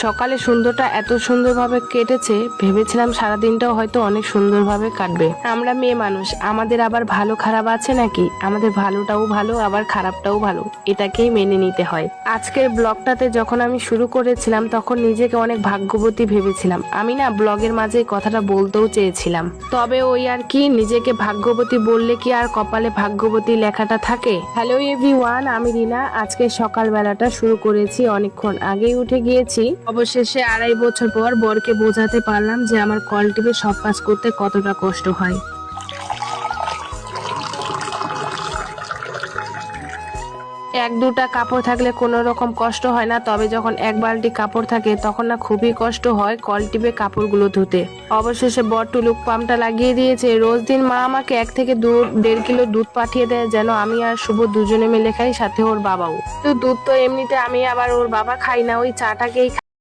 সকালে সুন্দরটা এত সুন্দরভাবে কেটেছে, ভেবেছিলাম সারাদিনটাও হয়তো অনেক সুন্দরভাবে কাটবে। আমরা মেয়ে মানুষ, আমাদের আবার ভালো খারাপ আছে নাকি? আমাদের ভালোটাও ভালো, আবার খারাপটাও ভালো, এটাকেই মেনে নিতে হয়। আজকের ব্লগটাতে যখন আমি শুরু করেছিলাম তখন নিজেকে অনেক ভাগ্যবতী ভেবেছিলাম। আমি না ব্লগের মাঝে এই কথাটা বলতেও চেয়েছিলাম, তবে ওই আর কি, নিজেকে ভাগ্যবতী বললে কি আর কপালে ভাগ্যবতী লেখাটা থাকে? হ্যালো এভরিওয়ান, আমি রিনা। আজকে সকালবেলাটা শুরু করেছি, অনেকক্ষণ আগেই উঠে গিয়েছি। অবশেষে 2.5 বছর পর বরকে বোঝাতে পারলাম যে আমার কল টিপে সব কাজ করতে কতটা কষ্ট হয়। এক দুটা কাপড় থাকলে কোনো রকম কষ্ট হয় না, তবে যখন এক বালতি কাপড় থাকে তখন না খুবই কষ্ট হয় কল টিপে কাপড়গুলো ধুতে। অবশেষে বর টুলুক পাম্পটা লাগিয়ে দিয়েছে। রোজ দিন মা আমাকে 1 থেকে 1.5 কিলো দুধ পাঠিয়ে দেয়, যেন আমি আর শুভ দুজনে মিলে খাই, সাথে ওর বাবাও। তো দুধ তো এমনিতে আমি আবার ওর বাবা খাই না, ওই চাটাকেই